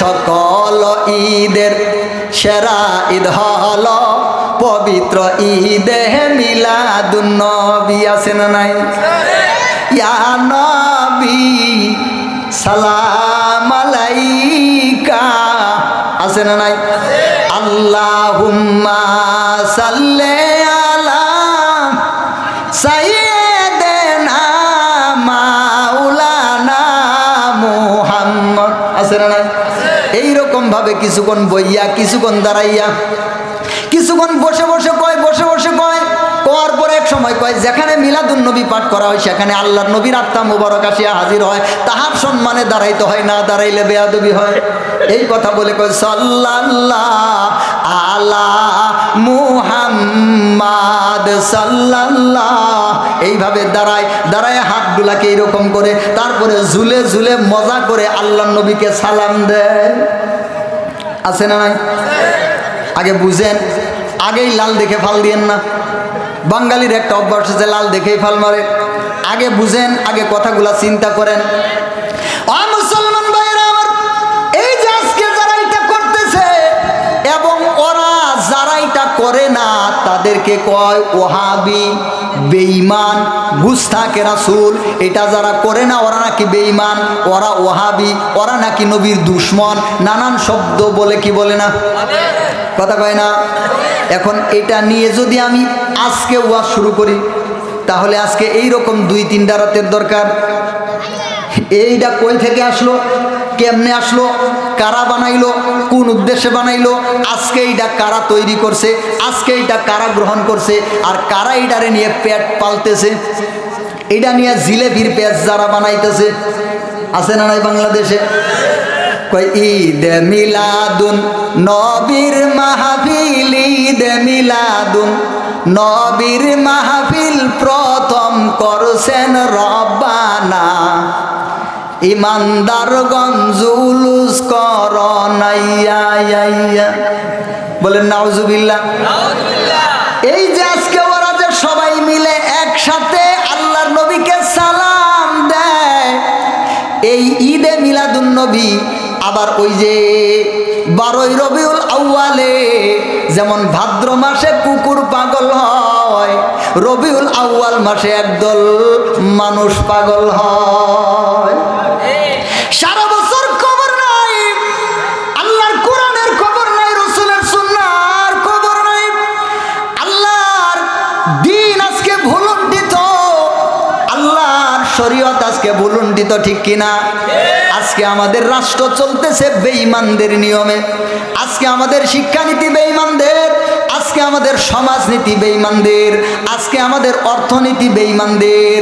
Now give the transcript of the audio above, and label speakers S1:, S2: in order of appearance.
S1: সকল ঈদের সেরা ঈদ হল পবিত্র ঈদে মিলাদুন নবী। আছে না নাই? ইয়া নবী সালাম আলাইকা, আছে না নাই? আল্লাহুম্মা সাল্লি আলা সাইয়্যিদিনা মাওলানা মুহাম্মদ, আছে না নাই? এইরকম ভাবে কিছুক্ষণ বইয়া, কিছুক্ষণ দাঁড়াইয়া, কিছুক্ষণ বসে বসে কয়, বসে বসে কয়, কর পরে এক সময় কয় যেখানে মিলাদুন নবী পাঠ করা হয় সেখানে আল্লাহর নবীর আত্মা মুবারক আসিয়া হাজির হয়, তাহার সম্মানে দাঁড়াইতে হয়, না দাঁড়াইলে বেয়াদবি হয়। এই কথা বলে কয় সাল্লাল্লাহু আলা মুহাম্মাদ সাল্লাল্লাহু, এইভাবে দাঁড়ায় দাঁড়ায় হাতগুলাকে এইরকম করে, তারপরে ঝুলে ঝুলে মজা করে আল্লাহর নবীকে সালাম দেয়। আছে না নাই? আগে বুঝেন, আগেই লাল দেখে ফাল দিয়েন না। বাঙালির একটা অভ্যাস আছে, লাল দেখেই ফাল মারে। আগে বুঝেন, আগে কথাগুলা চিন্তা করেন। মুসলমান ভাইরা আমার, এই যে আজকে যারা এটা করতেছে এবং ওরা যারা এটা করে না তাদেরকে কয় ওহাবি, বেঈমান, গুস্তাখে রাসূল। এটা যারা করে না ওরা নাকি বেঈমান, ওরা ওহাবি, ওরা নাকি নবীর দুশমন, নানান শব্দ বলে, কি বলে না, কথা কয় না। এখন এটা নিয়ে যদি আমি আজকে ওয়াজ শুরু করি তাহলে আজকে এইরকম 2-3টা রাতের দরকার। এইটা কই থেকে আসলো, কেমনে আসলো, কারা বানাইলো, কোন উদ্দেশ্যে বানাইলো, আজকে এইটা কারা তৈরি করছে, আজকে এইটা কারা গ্রহণ করছে, আর কারা এইটারে নিয়ে পেট পালতেছে, এটা নিয়ে জিলেবির পেট যারা বানাইতেছে, আছে না নাই বাংলাদেশে? কই ঈদে মিলাদুন নবীর মাহফিল, ঈদে মিলাদুন নবীর মাহফিল প্রথম করছেন রব্বানা, ইমানদারগণ জুলুস করনাইয়া, বলেন নাউজুবিল্লাহ। এই যে আজকে ওরা যে সবাই মিলে একসাথে আল্লাহর নবীকে সালাম দেয়, এই ঈদে মিলাদুন নবী আবার ওই যে 12ই রবিউল আউয়ালে যেমন ভাদ্র মাসে কুকুর পাগল হয়, রবিউল আউয়াল মাসে একদল মানুষ পাগল হয়। সারা বছর খবর নাই, আল্লাহর কোরআনের খবর নাই, রাসূলের সুন্নাহর খবর নাই। আল্লাহর দ্বীন আজকে ভুলুণ্ঠিত, আল্লাহর শরীয়ত আজকে ভুলুণ্ঠিত, ঠিক কিনা? আজকে আমাদের রাষ্ট্র চলতেছে বেঈমানদের নিয়মে, আজকে আমাদের শিক্ষানীতি বেঈমানদের, আজকে আমাদের সমাজনীতি বেঈমানদের, আজকে আমাদের অর্থনীতি বেঈমানদের।